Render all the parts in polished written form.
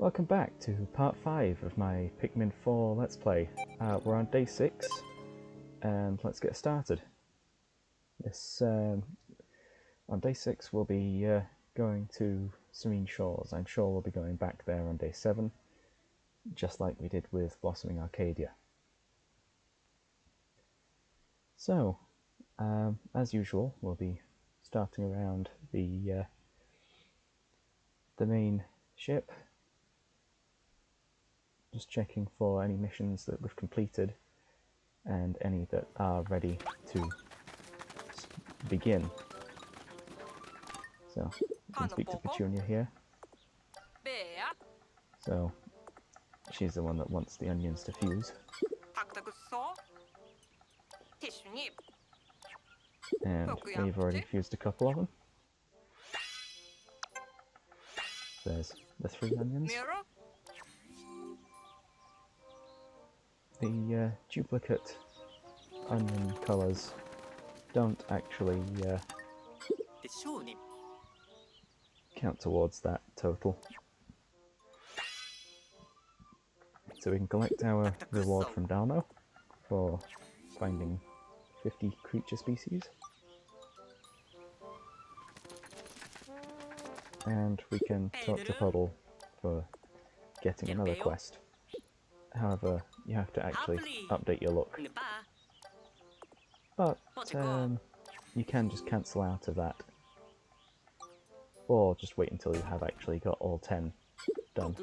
Welcome back to part 5 of my Pikmin 4 Let's Play. We're on day 6, and let's get started. On day 6 we'll be going to Serene Shores. I'm sure we'll be going back there on day 7, just like we did with Blossoming Arcadia. So, as usual, we'll be starting around the main ship. Just checking for any missions that we've completed and any that are ready to begin. So, you can speak to Petunia here. So, she's the one that wants the onions to fuse. And we've already fused a couple of them. There's the 3 onions. The duplicate onion colours don't actually count towards that total. So we can collect our reward from Dalmo for finding 50 creature species. And we can talk to Puddle for getting another quest. However, you have to actually update your look. But you can just cancel out of that. Or just wait until you have actually got all 10 done.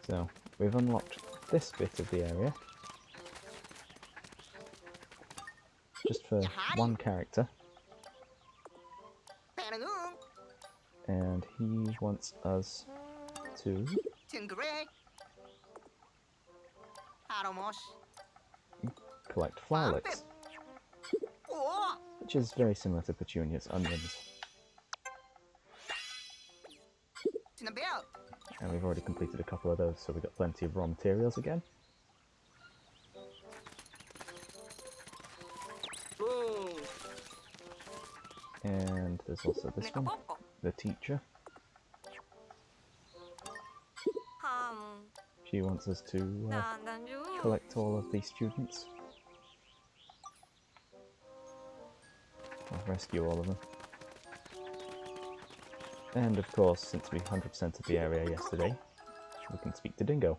So, we've unlocked this bit of the area. Just for one character. And he wants us to collect flowerlets, which is very similar to Petunia's onions. And we've already completed a couple of those, so we've got plenty of raw materials again. And there's also this one, the teacher. She wants us to collect all of the students. I'll rescue all of them. And of course, since we 100%ed the area yesterday, we can speak to Dingo.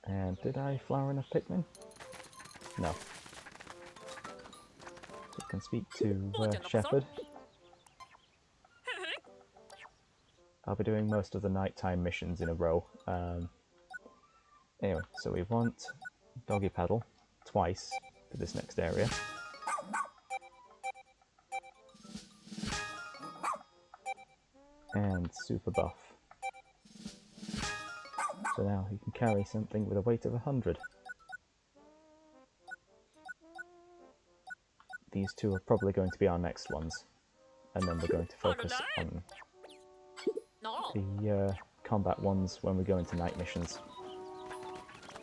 And did I flower enough Pikmin? No. So we can speak to Shepherd. I'll be doing most of the nighttime missions in a row. Anyway, so we want Doggy Paddle twice for this next area. And Super Buff. So now he can carry something with a weight of 100. These two are probably going to be our next ones. And then we're going to focus on the combat ones when we go into night missions.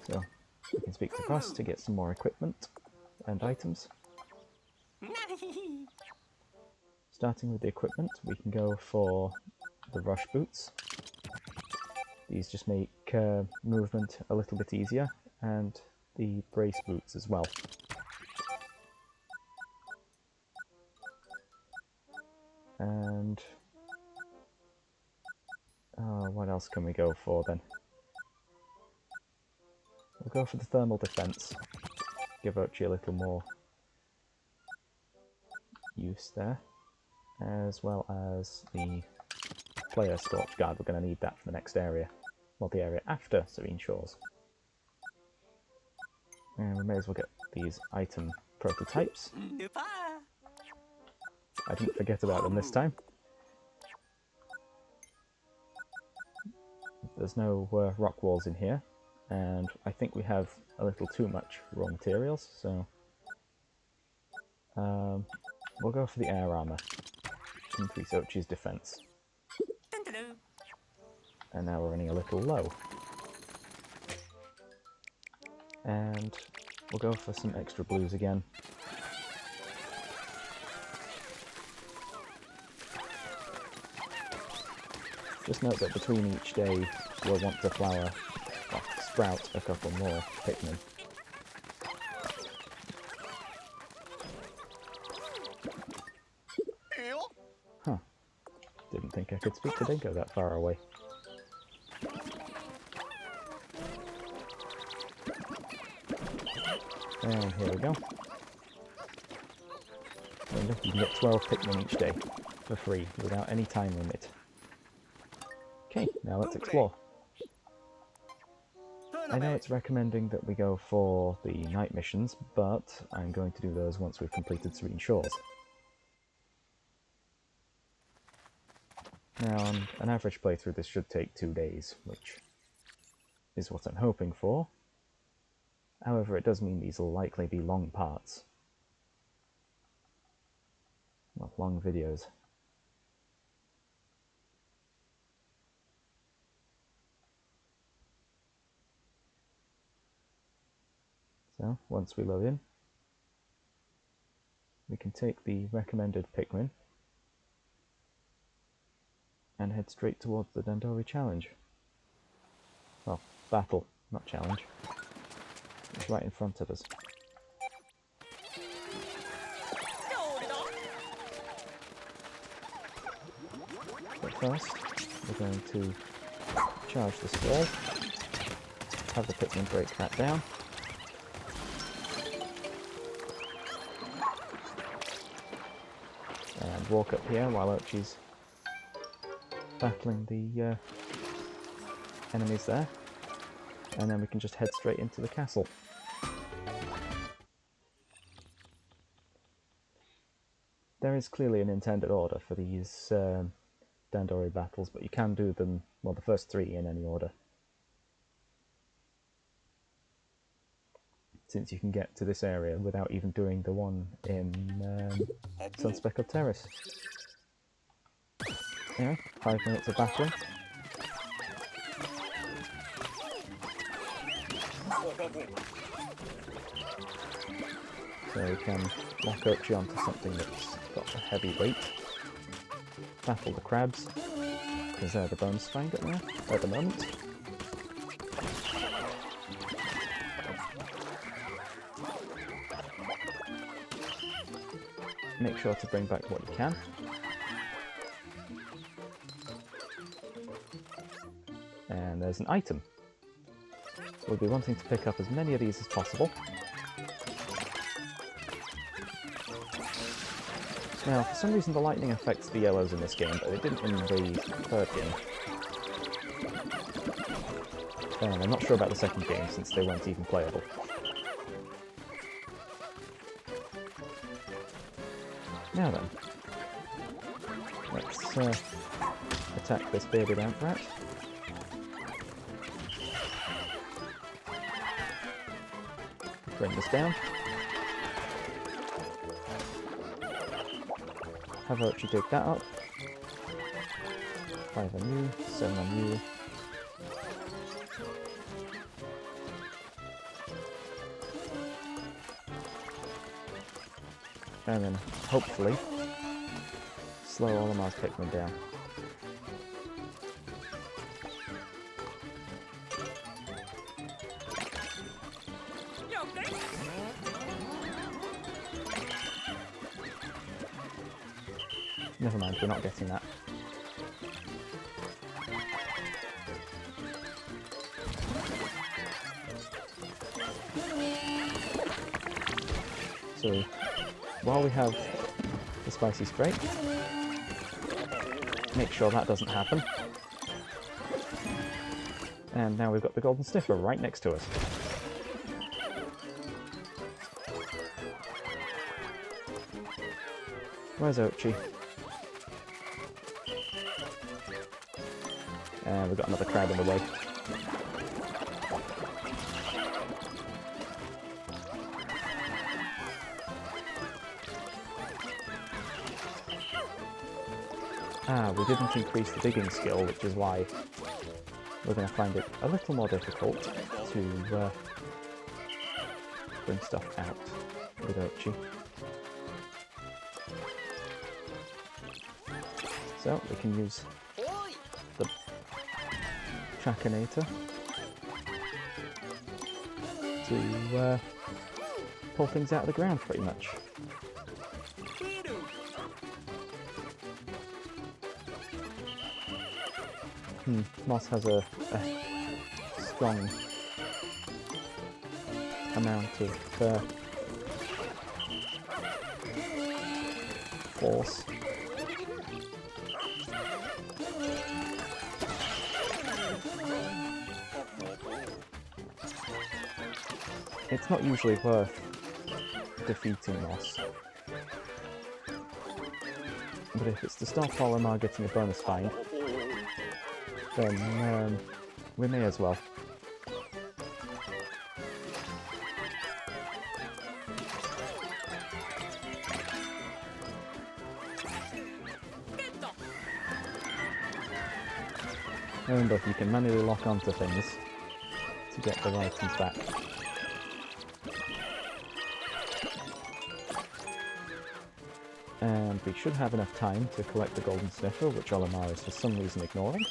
So we can speak to Russ to get some more equipment and items. Starting with the equipment, we can go for the rush boots. These just make movement a little bit easier, and the brace boots as well. And what else can we go for then? We'll go for the thermal defense. Give Ochi a little more use there, as well as the player Scorch Guard. We're going to need that for the next area. Well, the area after Serene Shores. And we may as well get these item prototypes. I didn't forget about them this time. There's no rock walls in here, and I think we have a little too much raw materials, so we'll go for the air armor. Increase Ochi's defense. And now we're running a little low. And we'll go for some extra blues again. Just note that between each day we'll want to sprout a couple more Pikmin. Huh. Didn't think I could speak to Dingo that far away. And here we go. And look, you can get 12 Pikmin each day for free without any time limit. Okay, now let's explore. I know it's recommending that we go for the night missions, but I'm going to do those once we've completed Serene Shores. Now, on an average playthrough this should take 2 days, which is what I'm hoping for. However, it does mean these will likely be long parts. Well, long videos. So, once we load in, we can take the recommended Pikmin and head straight towards the Dandori challenge. Well, battle, not challenge. It's right in front of us. But first, we're going to charge this wall, have the Pikmin break that down. And walk up here while Archie's battling the enemies there. And then we can just head straight into the castle. There is clearly an intended order for these Dandori battles, but you can do them, well, the first 3 in any order. Since you can get to this area without even doing the one in Sunspeckled Terrace. Anyway, 5 minutes of battling. So we can lock Archie onto something that's got a heavy weight. Battle the crabs, because they're the bonus find at the moment. Make sure to bring back what you can. And there's an item. We'll be wanting to pick up as many of these as possible. Now, for some reason the lightning affects the yellows in this game, but it didn't in the third game. And I'm not sure about the second game, since they weren't even playable. Now then, let's attack this bearded ant rat. Bring this down. Have Archie dig that up. 5 on you, 7 on you. And then, hopefully, slow all of Mars Pikmin down. Never mind, we're not getting that. So, while we have the spicy spray, make sure that doesn't happen. And now we've got the golden sniffer right next to us. Where's Archie? And we've got another crab in the way. We didn't increase the digging skill, which is why we're going to find it a little more difficult to bring stuff out with Ochi. So we can use the Trackinator to pull things out of the ground pretty much. Moss has a strong amount of force. It's not usually worth defeating Moss, but if it's to stop Olimar getting a bonus find, then we may as well. Remember, you can manually lock onto things to get the items back. And we should have enough time to collect the golden sniffer, which Olimar is for some reason ignoring.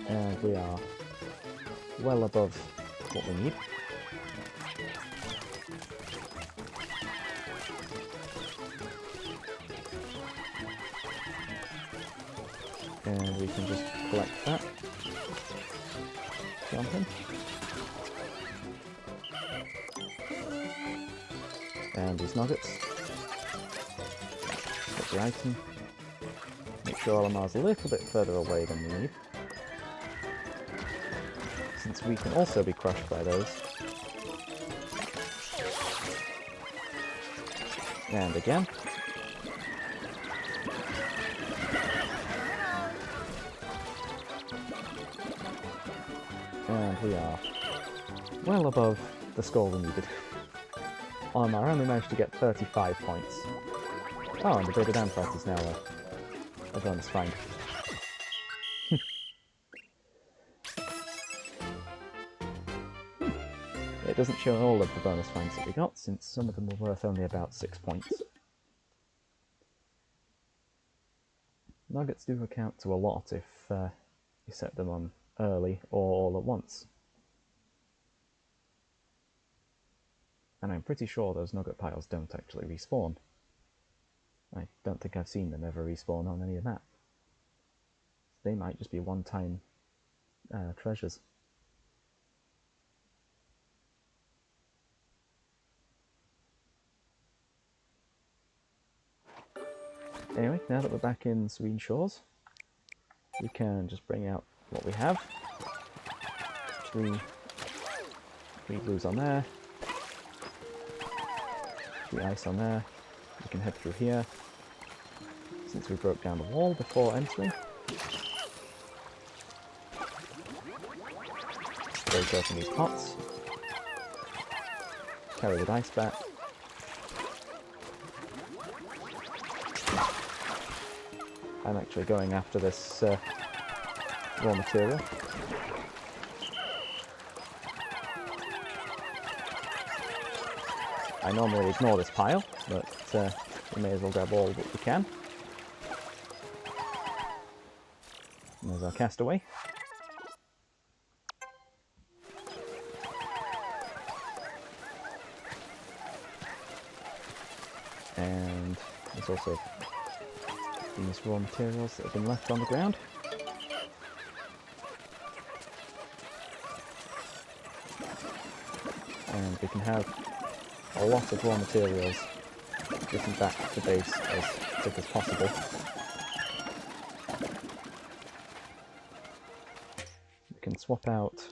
And we are well above what we need. And we can just collect that. Jump in. And these nuggets. Get the item. Make sure Olimar's a little bit further away than we need, since we can also be crushed by those. And again. And we are well above the score we needed. Olimar only managed to get 35 points. Oh, and the bearded Amphat is now a bonus find. It doesn't show all of the bonus finds that we got, since some of them were worth only about 6 points. Nuggets do account to a lot if you set them on early or all at once. And I'm pretty sure those nugget piles don't actually respawn. I don't think I've seen them ever respawn on any of that. They might just be one-time treasures. Anyway, now that we're back in Serene Shores, we can just bring out what we have. Three blues on there. 3 ice on there. We can head through here, since we broke down the wall before entering. Those open these pots. Carry the dice back. I'm actually going after this raw material. I normally ignore this pile, but we may as well grab all that we can. And there's our castaway. And there's also these raw materials that have been left on the ground. And we can have a lot of raw materials getting back to base as quick as possible. We can swap out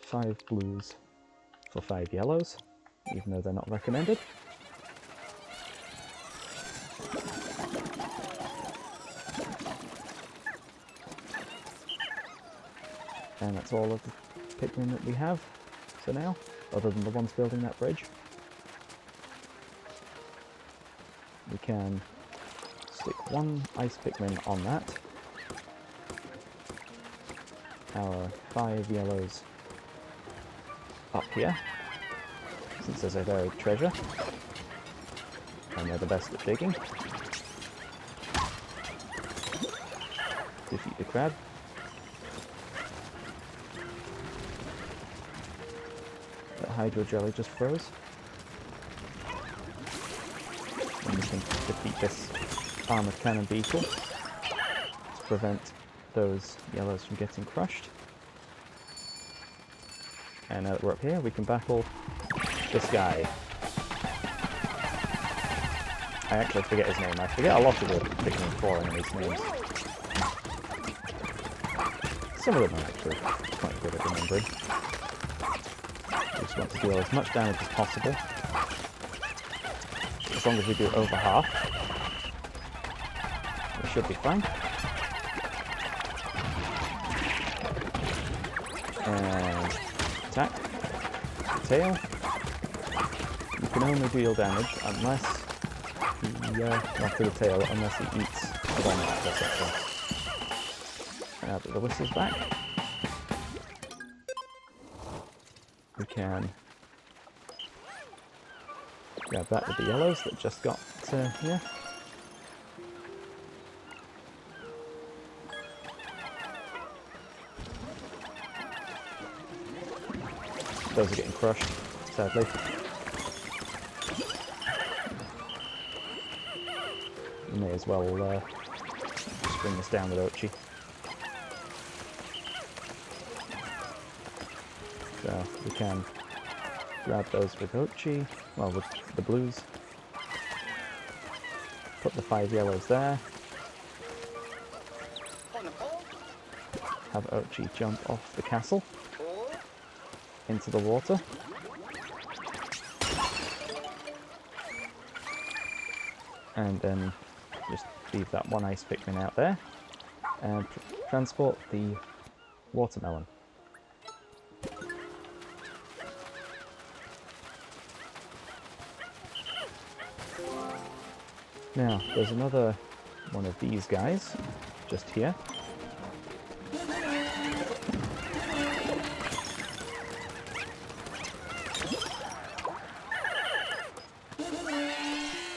5 blues for 5 yellows, even though they're not recommended. And that's all of the Pikmin that we have for now, other than the ones building that bridge. We can stick 1 ice Pikmin on that. our 5 yellows up here, since there's a buried treasure, and they're the best at digging. Defeat the crab. That hydro jelly just froze. And we can defeat this armored cannon beetle to prevent those yellows from getting crushed. And now that we're up here, we can battle this guy. I actually forget his name. I forget a lot of the Pikmin 4 enemies' names. Some of them are actually quite good at remembering. We just want to deal as much damage as possible. As long as we do over half, we should be fine. And attack. Tail. You can only deal damage unless after the tail, unless he eats the bomb etc. Now that the whistle's back, we can grab that with the yellows that just got here. Those are getting crushed, sadly. We may as well just bring this down with Ochi. So we can grab those with Ochi, well, with the blues. Put the 5 yellows there. Have Ochi jump off the castle into the water. And then just leave that one ice Pikmin out there and transport the watermelon. Now, there's another one of these guys just here.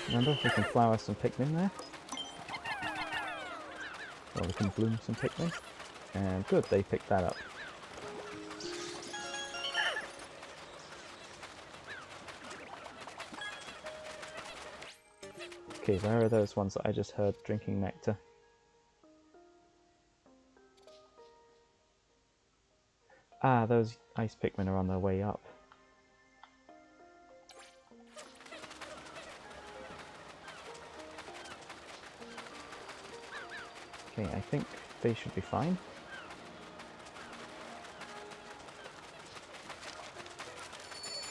Remember, we can flower some Pikmin there. Or we can bloom some Pikmin. And good, they picked that up. Okay, where are those ones that I just heard drinking nectar? Ah, those ice Pikmin are on their way up. Okay, I think they should be fine.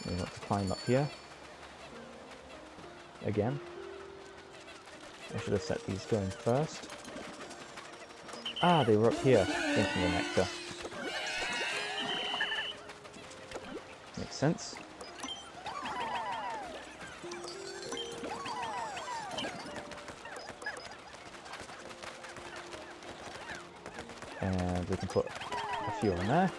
We want to climb up here. Again. I should have set these going first. Ah, they were up here, drinking the nectar. Makes sense. And we can put a few on there.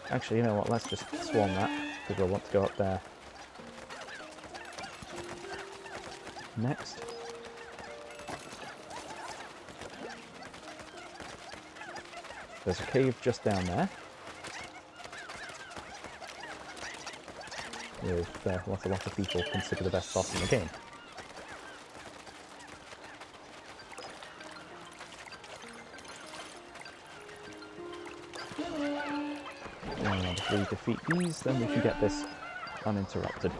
Actually, you know what, let's just swarm that, because we'll want to go up there next. There's a cave just down there, with what a lot of people consider the best boss in the game. And if we defeat these, then we can get this uninterrupted.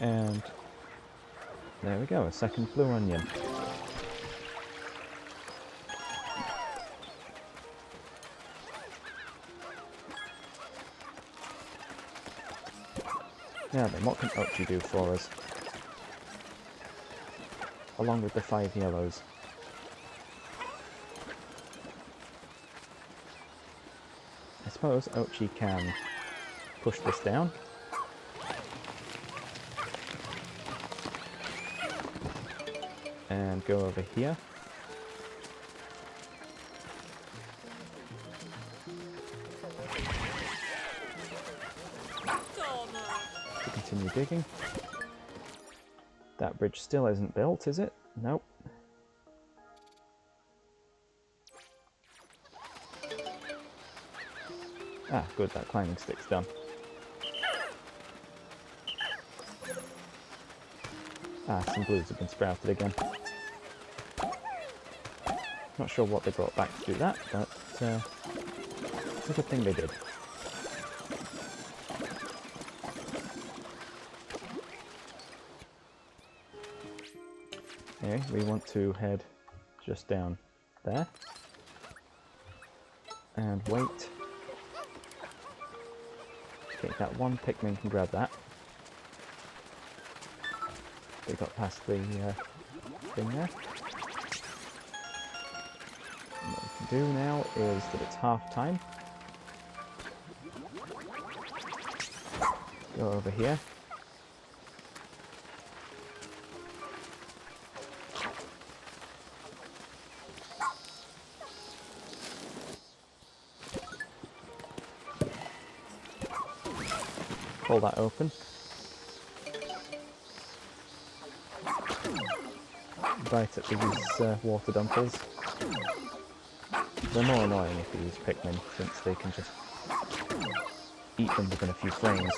And there we go, a second blue onion. Now then, what can Ochi do for us? Along with the 5 yellows. I suppose Ochi can push this down. and go over here. To continue digging. That bridge still isn't built, is it? Nope. Ah, good, that climbing stick's done. Ah, some blues have been sprouted again. Not sure what they brought back to do that, but it's a good thing they did. Anyway, we want to head just down there and wait. Okay, that one Pikmin can grab that. They got past the thing there. And what we can do now is that it's half time. Go over here. Pull that open. Right at these water dumpers. They're more annoying if you use Pikmin, since they can just eat them within a few frames.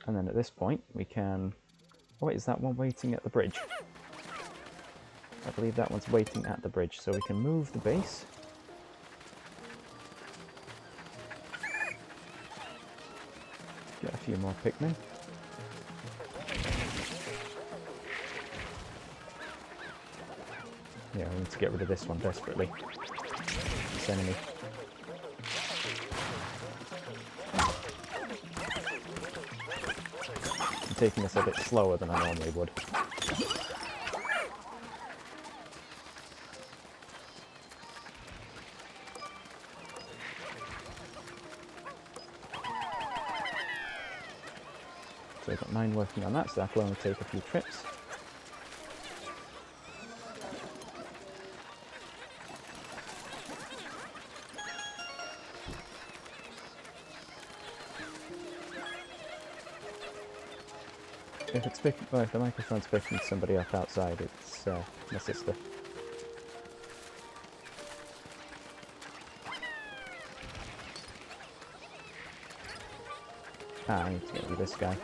And then at this point we can... Oh wait, is that one waiting at the bridge? I believe that one's waiting at the bridge, so we can move the base. Get a few more Pikmin. Yeah, we need to get rid of this one desperately. This enemy. I'm taking this a bit slower than I normally would. So I've got 9 working on that, so that'll only take a few trips. If it's well, if the microphone's picking somebody up outside, it's my sister. Ah, I need to get rid of this guy.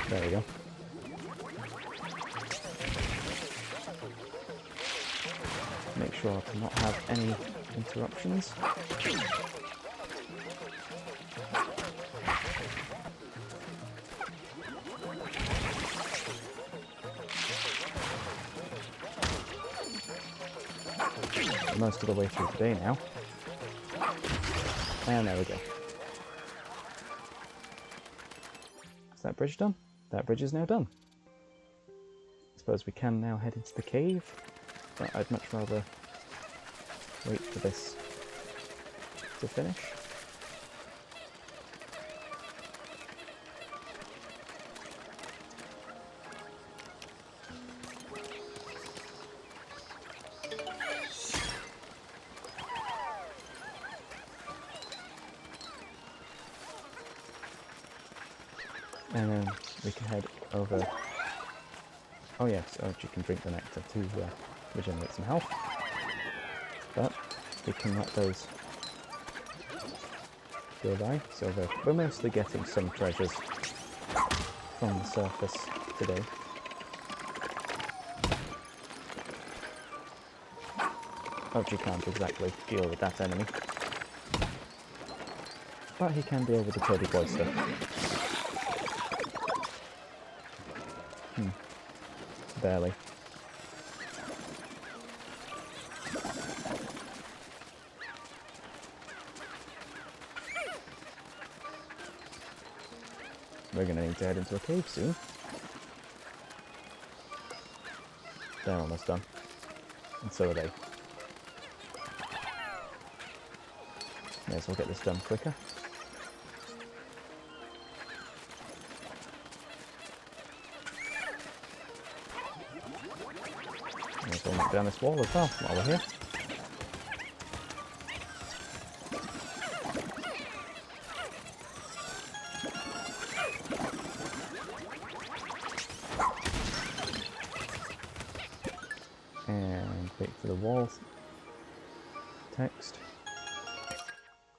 There we go. Make sure to not have any interruptions. Most of the way through today now. And there we go. Is that bridge done? That bridge is now done. I suppose we can now head into the cave, but I'd much rather wait for this to finish. And then we can head over. Oh yes, you can drink the nectar to regenerate some health. But we can let those go by. So we're mostly getting some treasures from the surface today. You can't exactly deal with that enemy. But he can deal with the Toady Boy stuff. Barely. We're going to need to head into a cave soon. They're almost done. And so are they. May as well get this done quicker. May as well knock down this wall as well while we're here. And wait for the walls text.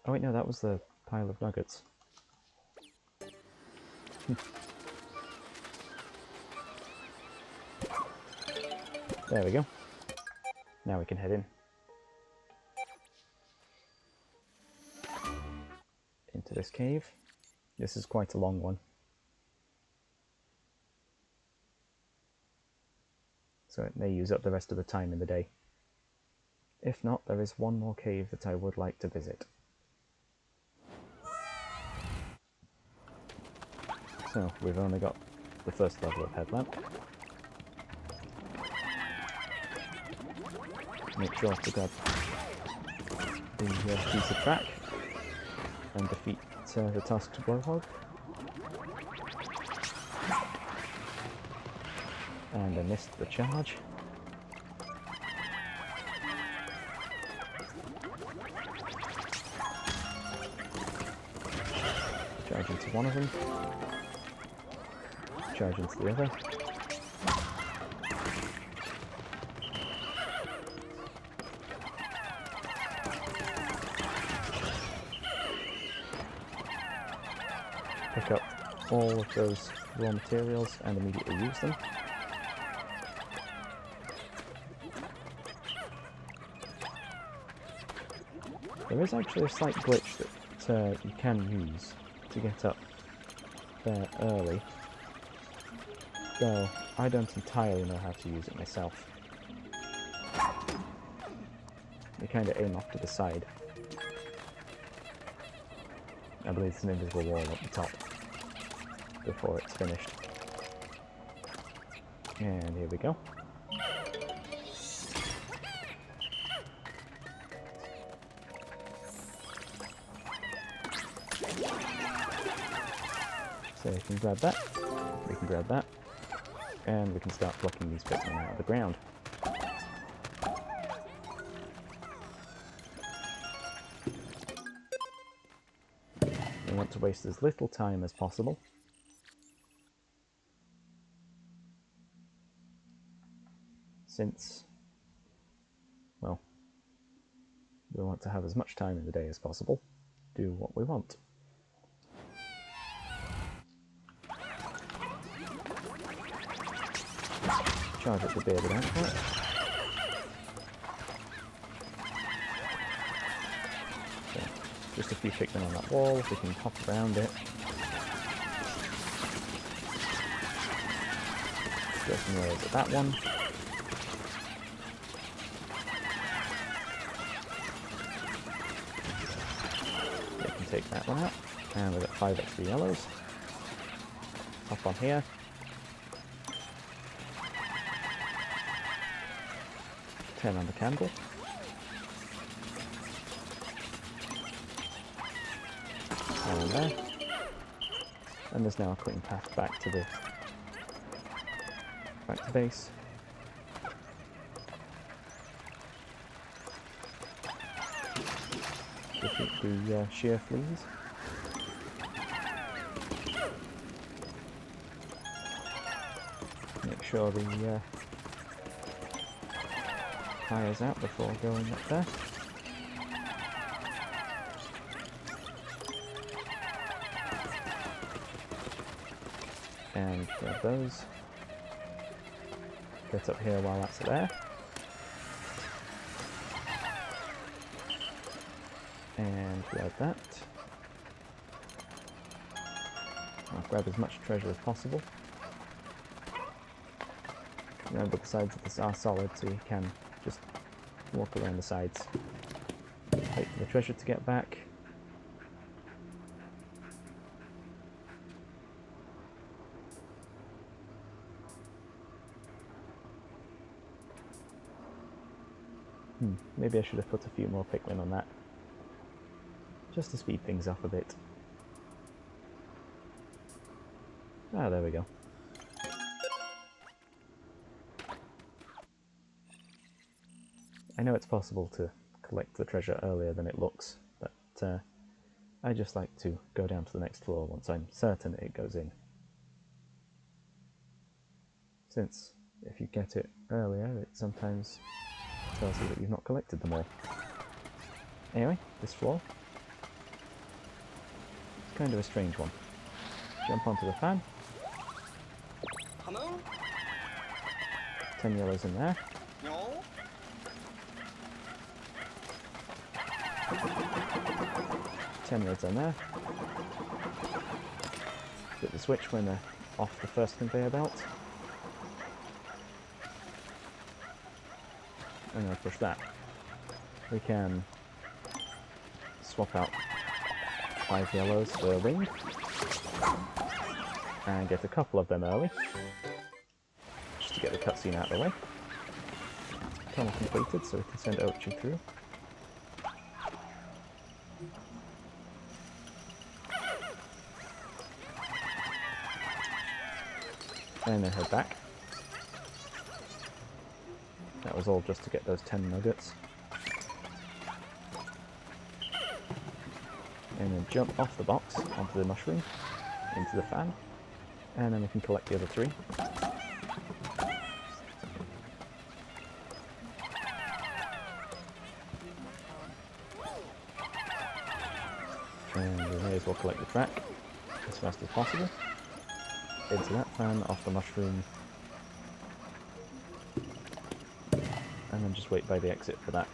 Oh wait, no, that was the pile of nuggets. There we go. Now we can head in. Into this cave. This is quite a long one. So it may use up the rest of the time in the day. If not, there is one more cave that I would like to visit. So, we've only got the first level of headlamp. Make sure to grab the piece of track and defeat the tasked blowhog. And I missed the charge. Charge into one of them. Charge into the other. Pick up all of those raw materials and immediately use them. There is actually a slight glitch that you can use to get up there early, though I don't entirely know how to use it myself. You kind of aim off to the side. I believe there's an invisible wall at the top before it's finished. And here we go. So we can grab that, we can grab that, and we can start plucking these Pikmin out of the ground. We want to waste as little time as possible. Since, well, we want to have as much time in the day as possible, do what we want. Charge up the bearded outfit. So, just a few Pikmin on that wall, we can hop around it. Go some layers at that one. We can take that one out, and we've got 5 extra yellows. Hop on here. Turn on the candle. And there. And there's now a clean path back to base. Defeat the sheer fleas. Make sure the fire's out before going up there. And grab those. Get up here while that's there. And grab that. I'll grab as much treasure as possible. Remember, the sides of this are solid, so you can just walk around the sides. Wait for the treasure to get back. Maybe I should have put a few more Pikmin on that, just to speed things up a bit. Ah, there we go. I know it's possible to collect the treasure earlier than it looks, but I just like to go down to the next floor once I'm certain it goes in. Since if you get it earlier, it sometimes tells you that you've not collected them all. Anyway, this floor. It's kind of a strange one. Jump onto the fan. 10 yellows in there. 10 reds on there. Hit the switch when they're off the first conveyor belt. And then push that. We can swap out 5 yellows for a ring. And get a couple of them early. Just to get the cutscene out of the way. Tunnel completed, so we can send Ochi through. And then head back. That was all just to get those 10 nuggets. And then jump off the box onto the mushroom, into the fan, and then we can collect the other 3. And we may as well collect the track as fast as possible. Into that fan, off the mushroom, and then just wait by the exit for that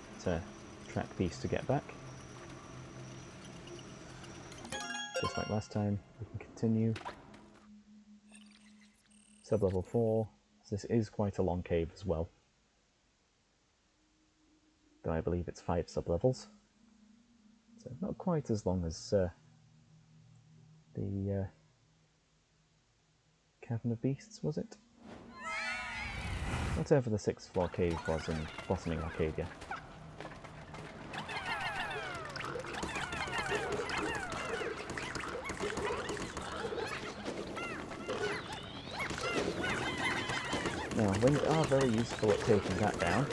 track piece to get back. Just like last time, we can continue. Sub-level 4. This is quite a long cave as well. Though I believe it's 5 sub-levels. So not quite as long as the Cavern of Beasts, was it? Whatever the 6th floor cave was in Blossoming Arcadia. Now, wings are very useful at taking that down.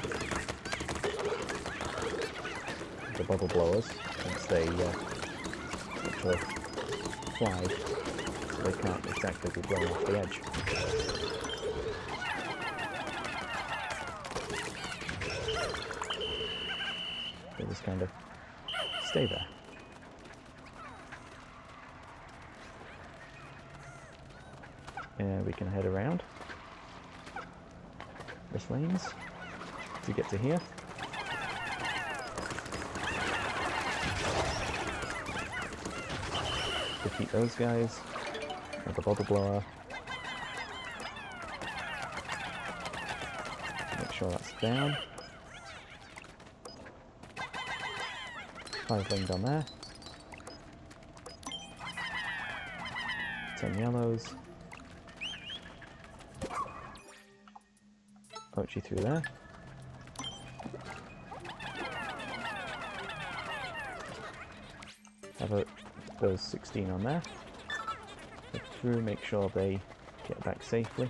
The bubble blowers, since they actually fly, so they can't exactly be blown off the edge. They just kind of stay there. And we can head around this lanes to get to here. Defeat those guys with the bubble blower. Make sure that's down. 5 winged on there. 10 yellows. Poach you through there. Have those 16 on there. Get through, make sure they get back safely.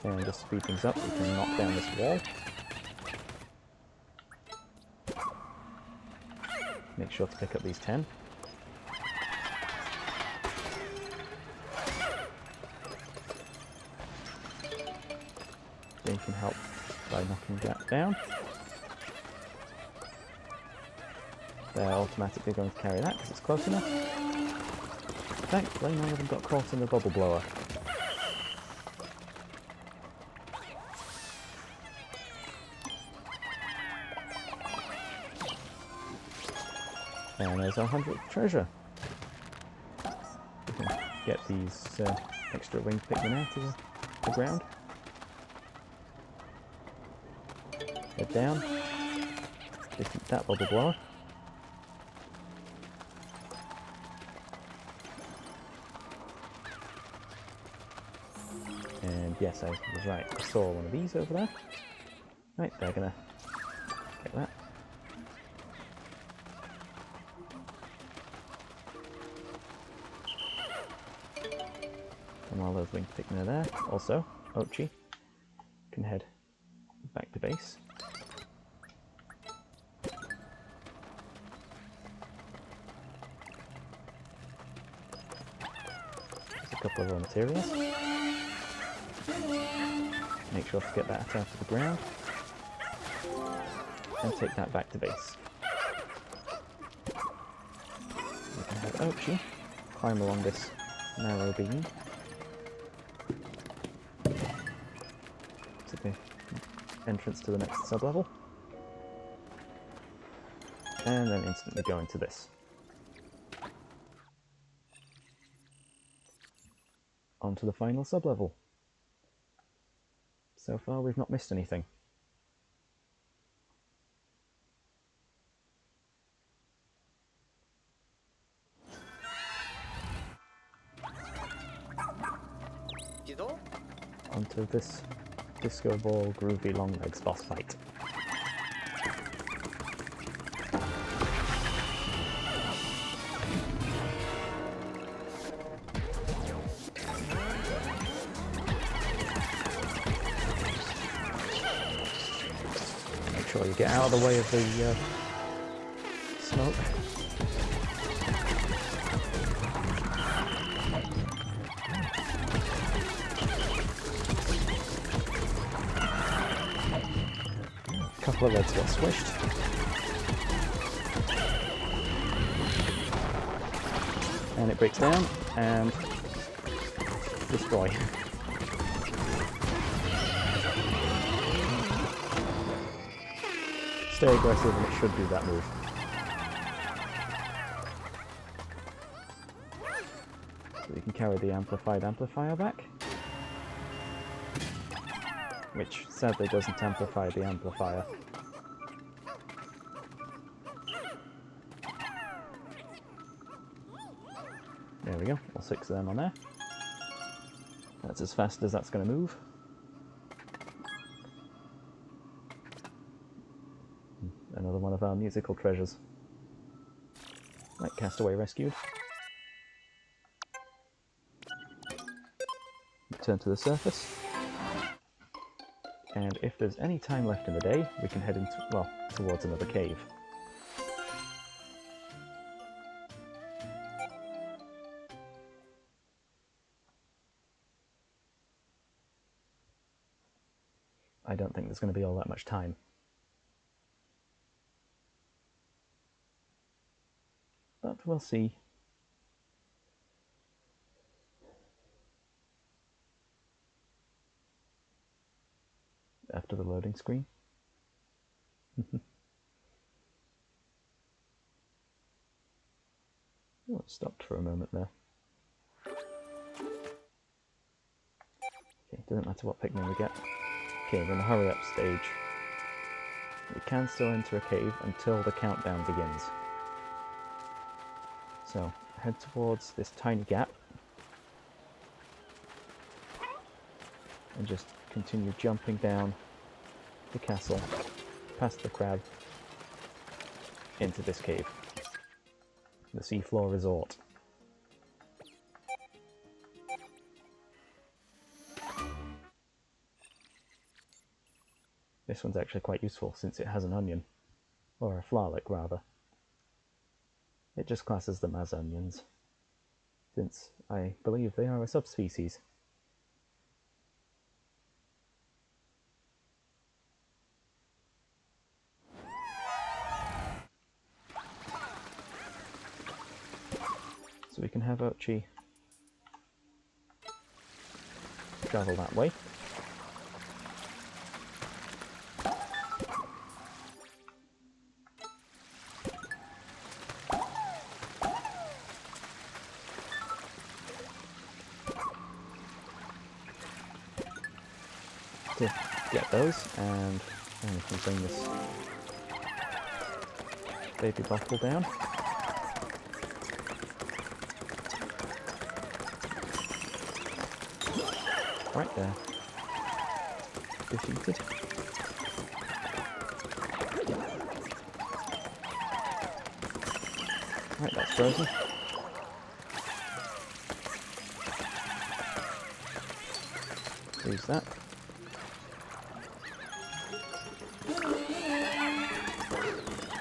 And just to speed things up, we can knock down this wall. Make sure to pick up these 10. They can help by knocking that down. They're automatically going to carry that because it's close enough. Thankfully, none of them got caught in the bubble blower. And there's our 100th treasure. We can get these extra winged Pikmin out of the ground. Head down. Defeat that bubble blower. And And yes, I was right. I saw one of these over there. Right, they're gonna get that. And while those winged Pikmin are there, also, Ochi can head back to base. There's a couple of raw materials. Make sure to get that out of the ground. And take that back to base. We can have Ochi climb along this narrow beam to the entrance to the next sub-level, and then instantly go into this. On to the final sub-level. So far we've not missed anything. Onto this Disco Ball Groovy Longlegs boss fight. Make sure you get out of the way of the smoke. A couple of legs got squished. And it breaks down and destroy. Stay aggressive and it should do that move. So you can carry the amplified amplifier back, which sadly doesn't amplify the amplifier. There we go, all 6 of them on there. That's as fast as that's going to move. Another one of our musical treasures. Right, Castaway rescued. Return to the surface. And if there's any time left in the day, we can head into, well, towards another cave. I don't think there's going to be all that much time. But we'll see. After the loading screen. Oh, it stopped for a moment there. Okay, doesn't matter what Pikmin we get. Okay, we're in the hurry up stage. We can still enter a cave until the countdown begins. So, head towards this tiny gap. And just continue jumping down the castle, past the crab, into this cave. The Seafloor Resort. This one's actually quite useful since it has an onion, or a flalik rather. It just classes them as onions, since I believe they are a subspecies. So we can have Ochi travel that way. To get those, and we can bring this baby bottle down. Right there. defeated. Right, that's frozen. Use that.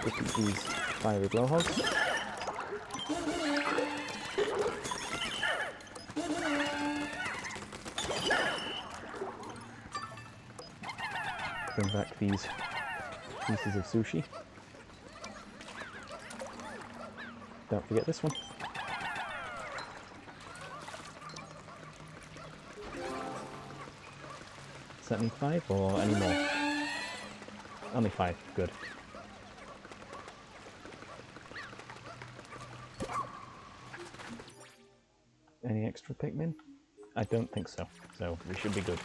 Defeat these fiery blowhogs. Bring back these pieces of sushi. Don't forget this one. Does that need 5 or any more? Only 5, good. Any extra Pikmin? I don't think so, so we should be good.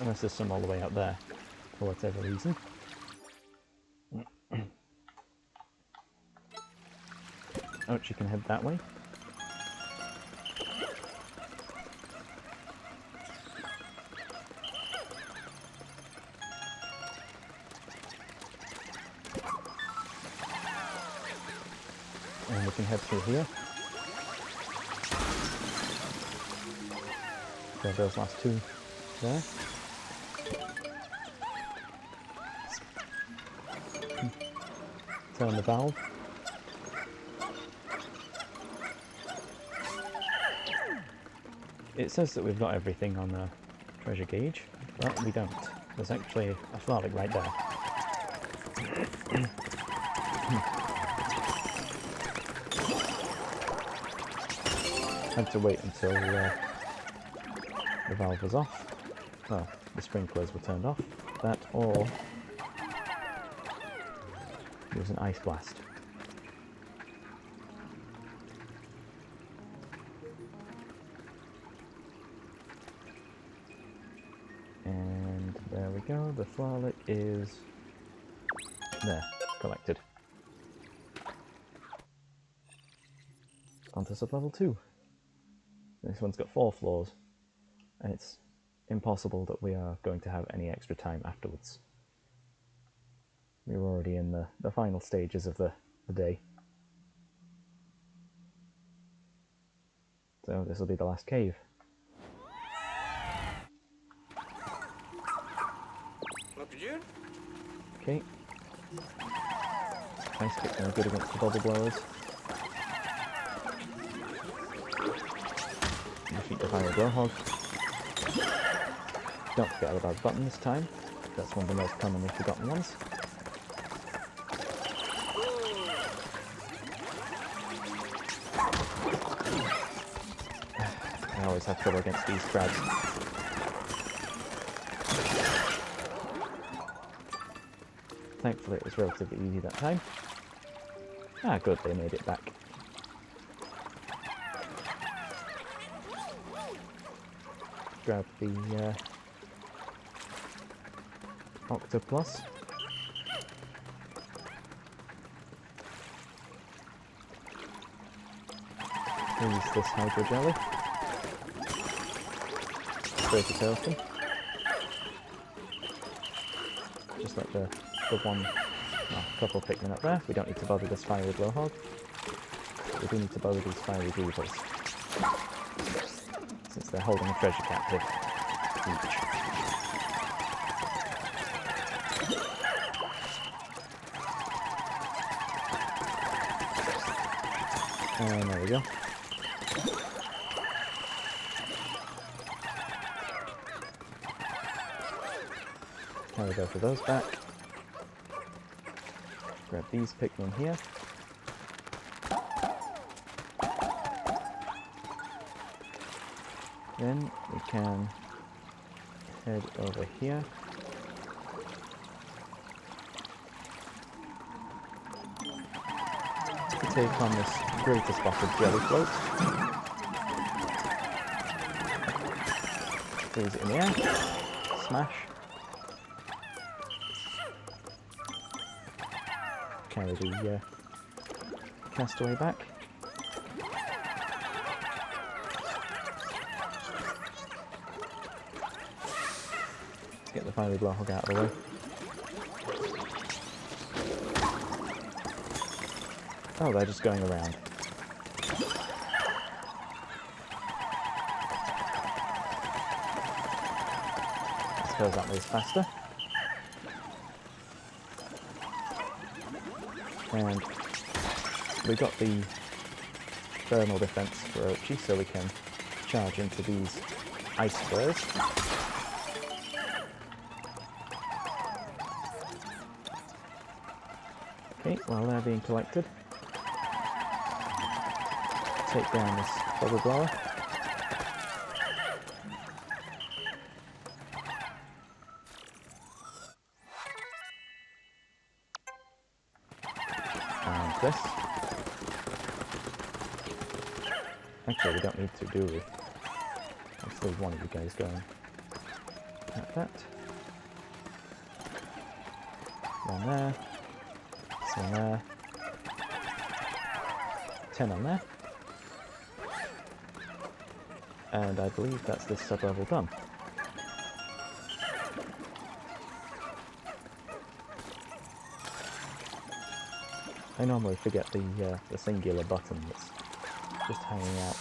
Unless there's some all the way out there, for whatever reason. Oh, she can head that way. And we can head through here. Grab those last 2 there. Turn the valve. It says that we've got everything on the treasure gauge, but we don't. There's actually a Flalik right there. Had to wait until the valve was off. Well, the sprinklers were turned off. That or it was an ice blast. And there we go, the Flalik is there, collected. Onto sub-level 2. This one's got 4 floors, and it's impossible that we are going to have any extra time afterwards. We're already in the final stages of the day. So this will be the last cave. Okay. Ice Pikmin are good against the bubble blowers. Defeat the fire blowhog. Don't forget about the button this time. That's one of the most commonly forgotten ones. I always have trouble against these crabs. Thankfully it was relatively easy that time. Ah, good, they made it back. Grab the Octopus. Use this Hydro Jelly. Break it open. Just like the one, well, couple of Pikmin up there. We don't need to bother this fiery blowhog. We do need to bother these fiery beavers, since they're holding a treasure captive each. And there we go. Carry both of those back. Grab these Pikmin here. Then we can head over here. To take on this greater spotted jelly float. Freeze it in the air. Smash. Carry the castaway back. Let's get the fiery blowhog out of the way. Oh, they're just going around. I suppose that moves faster. And we got the thermal defense for Ochi, so we can charge into these ice spurs. Okay, while they're being collected, take down this bubble blower. And this. Actually, we don't need to, do we? Let's leave one of you guys going at that. One there. One there. 10 on there. And I believe that's this sub-level done. I normally forget the singular button that's just hanging out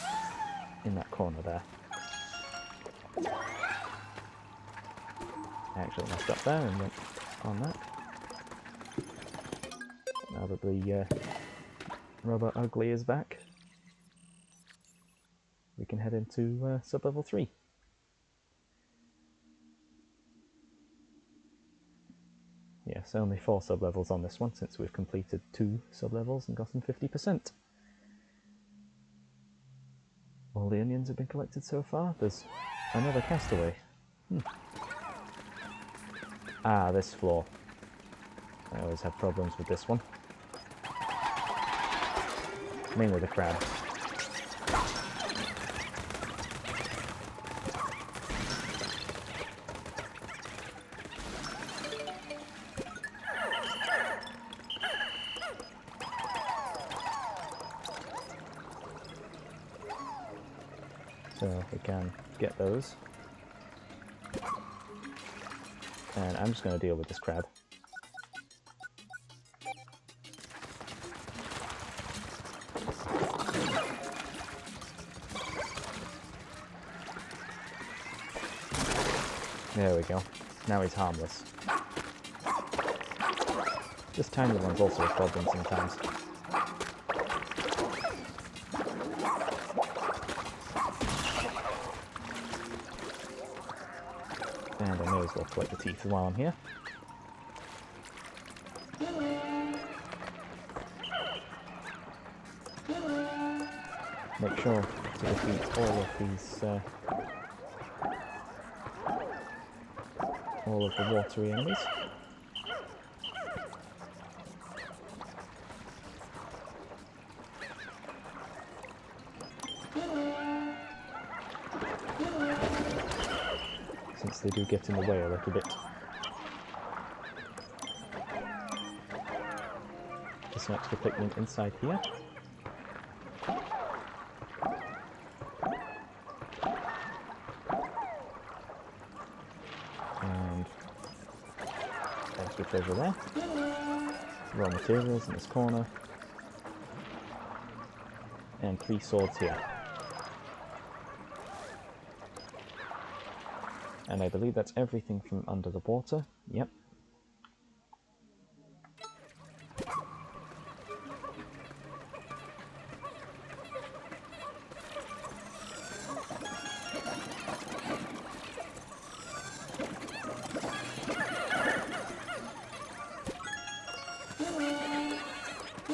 in that corner there. I actually messed up there and went on that. Now that the Robot Ugly is back, we can head into sub-level 3. Yes, only 4 sub-levels on this one, since we've completed 2 sub-levels and gotten 50%. All the onions have been collected so far. There's another castaway. Ah, this floor. I always have problems with this one. Mainly the crab. So we can get those. And I'm just going to deal with this crab. There we go. Now he's harmless. This tiny one's also a problem sometimes. And I may as well collect the teeth while I'm here. Make sure to defeat all of the watery enemies. Since they do get in the way a little bit. There's some extra Pikmin inside here. And there's a bit over there. Raw materials in this corner. And 3 swords here. And I believe that's everything from under the water. Yep.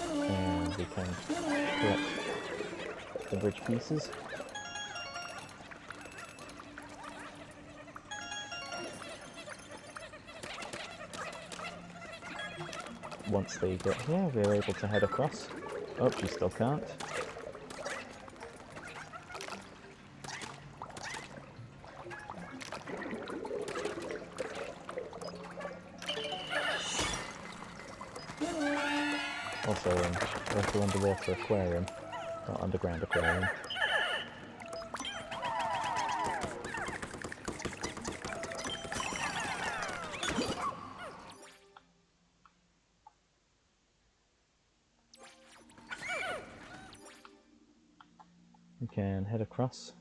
And we can collect the bridge pieces. Once they get here, we're able to head across. Oh, she still can't. Also, local underwater aquarium, or underground aquarium. can head across.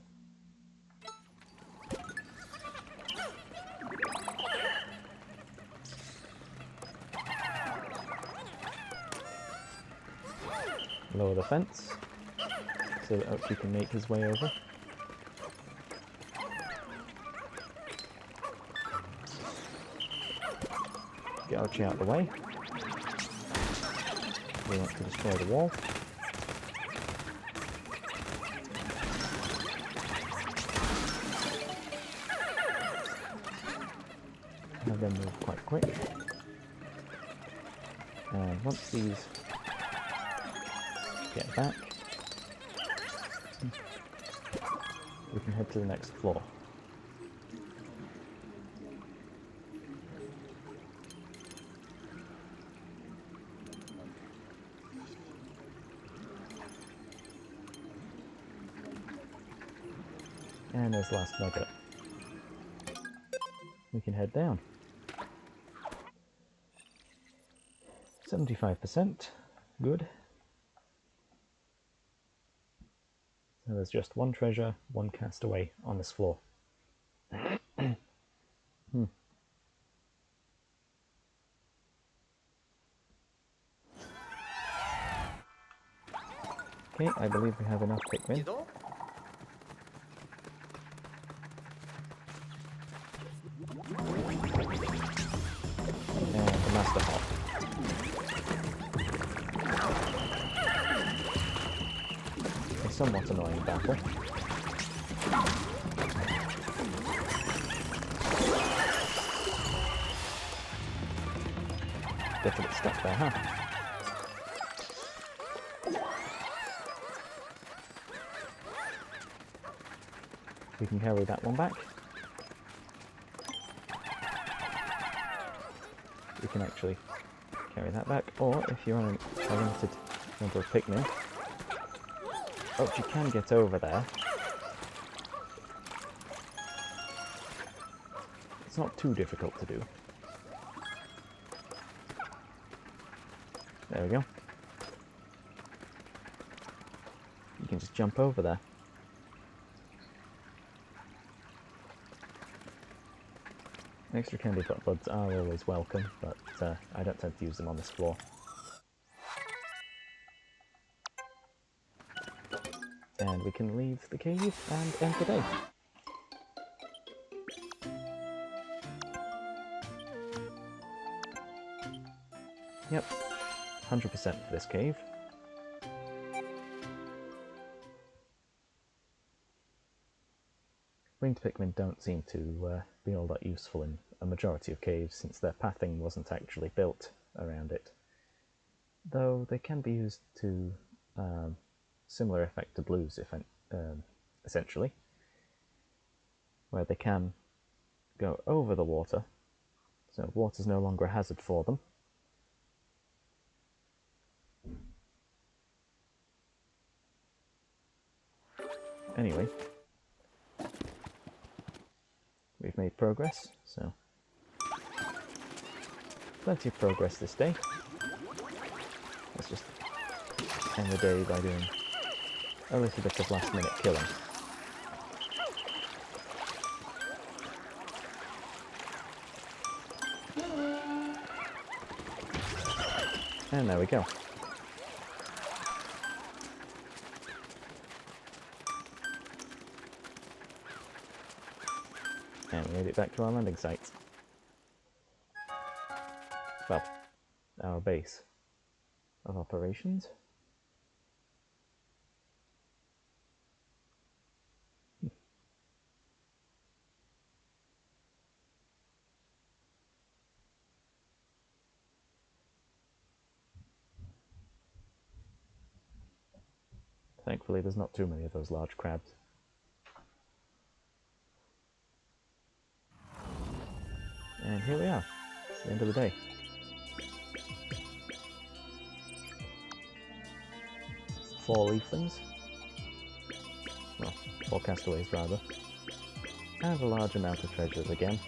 Lower the fence so that Ochi can make his way over. Get Ochi out of the way. We want to destroy the wall. Have them move quite quick. And once these get back, we can head to the next floor. And there's the last nugget. We can head down. 75%. Good. So there's just one treasure, one castaway on this floor. Okay, I believe we have enough Pikmin. And the Master Hop. A somewhat annoying battle. Definitely stuck there, huh? We can carry that one back. We can actually carry that back, or if you're on a limited number of Pikmin, oh, you can get over there. It's not too difficult to do. There we go. You can just jump over there. Extra candy buds are always welcome, but I don't tend to use them on this floor. And we can leave the cave and end the day. Yep, 100% for this cave. Winged Pikmin don't seem to be all that useful in a majority of caves, since their pathing wasn't actually built around it. Though they can be used to similar effect to blues, essentially, where they can go over the water, so water's no longer a hazard for them. Anyway, we've made progress, so plenty of progress this day. Let's just end the day by doing a little bit of last minute killing. And there we go. And we made it back to our landing site. Well, our base of operations. Thankfully, there's not too many of those large crabs. And here we are, the end of the day. Four leaflings. Well, 4 castaways rather. And a large amount of treasures again.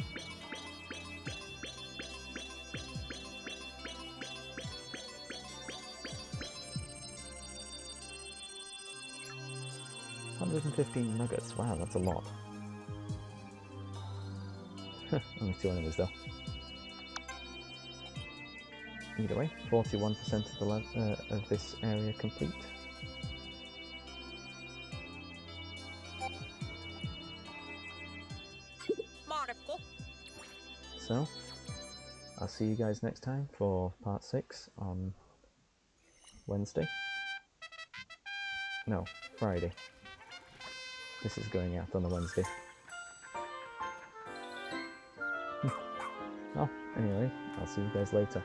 115 nuggets, wow, that's a lot. Only 2 enemies though. Either way, 41% of the of this area complete. So, I'll see you guys next time for part 6 on Wednesday. No, Friday. This is going out on a Wednesday. Well, anyway, I'll see you guys later.